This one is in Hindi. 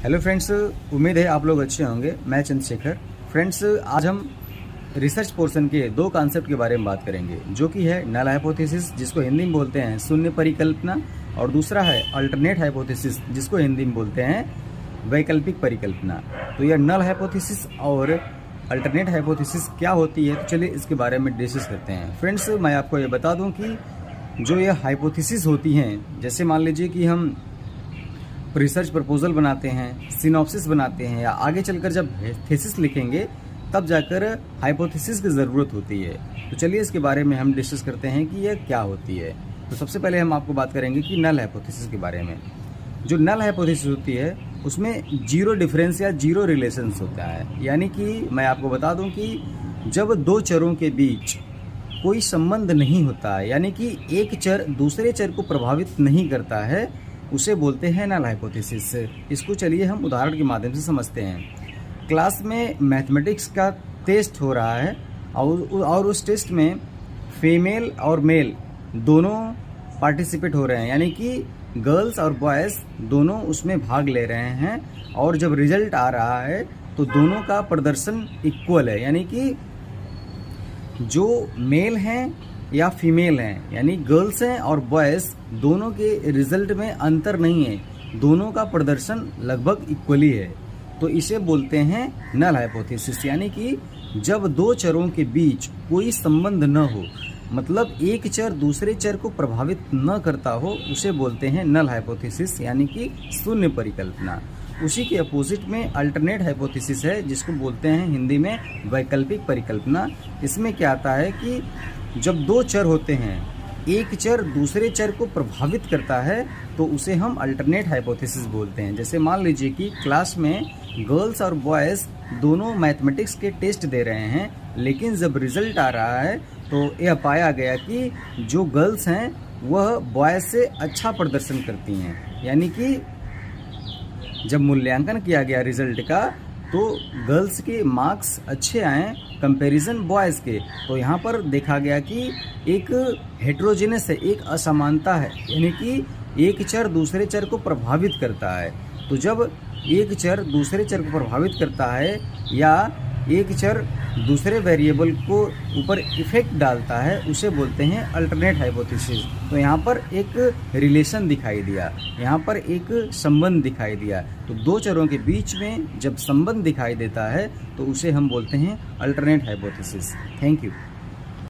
हेलो फ्रेंड्स, उम्मीद है आप लोग अच्छे होंगे। मैं चंद्रशेखर। फ्रेंड्स, आज हम रिसर्च पोर्शन के दो कॉन्सेप्ट के बारे में बात करेंगे, जो कि है नल हाइपोथेसिस, जिसको हिंदी में बोलते हैं शून्य परिकल्पना, और दूसरा है अल्टरनेट हाइपोथेसिस, जिसको हिंदी में बोलते हैं वैकल्पिक परिकल्पना। तो यह नल हाइपोथेसिस और अल्टरनेट हाइपोथेसिस क्या होती है, तो चलिए इसके बारे में डिस्कस करते हैं। फ्रेंड्स, मैं आपको ये बता दूं कि जो यह हाइपोथेसिस होती हैं, जैसे मान लीजिए कि हम रिसर्च प्रपोजल बनाते हैं, सिनॉप्सिस बनाते हैं, या आगे चलकर जब थीसिस लिखेंगे तब जाकर हाइपोथेसिस की ज़रूरत होती है। तो चलिए इसके बारे में हम डिस्कस करते हैं कि यह क्या होती है। तो सबसे पहले हम आपको बात करेंगे कि नल हाइपोथेसिस के बारे में। जो नल हाइपोथेसिस होती है उसमें जीरो डिफरेंस या जीरो रिलेशंस होता है। यानी कि मैं आपको बता दूं कि जब दो चरों के बीच कोई संबंध नहीं होता है, यानी कि एक चर दूसरे चर को प्रभावित नहीं करता है, उसे बोलते हैं नल हाइपोथेसिस। इसको चलिए हम उदाहरण के माध्यम से समझते हैं। क्लास में मैथमेटिक्स का टेस्ट हो रहा है और उस टेस्ट में फीमेल और मेल दोनों पार्टिसिपेट हो रहे हैं, यानी कि गर्ल्स और बॉयज़ दोनों उसमें भाग ले रहे हैं। और जब रिजल्ट आ रहा है तो दोनों का प्रदर्शन इक्वल है, यानी कि जो मेल हैं या फीमेल हैं, यानी गर्ल्स हैं और बॉयज़, दोनों के रिजल्ट में अंतर नहीं है, दोनों का प्रदर्शन लगभग इक्वली है। तो इसे बोलते हैं नल हाइपोथेसिस। यानी कि जब दो चरों के बीच कोई संबंध न हो, मतलब एक चर दूसरे चर को प्रभावित न करता हो, उसे बोलते हैं नल हाइपोथेसिस, यानी कि शून्य परिकल्पना। उसी के अपोजिट में अल्टरनेट हाइपोथेसिस है, जिसको बोलते हैं हिंदी में वैकल्पिक परिकल्पना। इसमें क्या आता है कि जब दो चर होते हैं, एक चर दूसरे चर को प्रभावित करता है, तो उसे हम अल्टरनेट हाइपोथेसिस बोलते हैं। जैसे मान लीजिए कि क्लास में गर्ल्स और बॉयज़ दोनों मैथमेटिक्स के टेस्ट दे रहे हैं, लेकिन जब रिजल्ट आ रहा है तो यह पाया गया कि जो गर्ल्स हैं वह बॉयज़ से अच्छा प्रदर्शन करती हैं। यानी कि जब मूल्यांकन किया गया रिजल्ट का, तो गर्ल्स के मार्क्स अच्छे आए कंपैरिजन बॉयज़ के। तो यहाँ पर देखा गया कि एक हेट्रोजेनस है, एक असमानता है, यानी कि एक चर दूसरे चर को प्रभावित करता है। तो जब एक चर दूसरे चर को प्रभावित करता है या एक चर दूसरे वेरिएबल को ऊपर इफेक्ट डालता है, उसे बोलते हैं अल्टरनेट हाइपोथेसिस। तो यहाँ पर एक रिलेशन दिखाई दिया, यहाँ पर एक संबंध दिखाई दिया। तो दो चरों के बीच में जब संबंध दिखाई देता है तो उसे हम बोलते हैं अल्टरनेट हाइपोथेसिस। Thank you.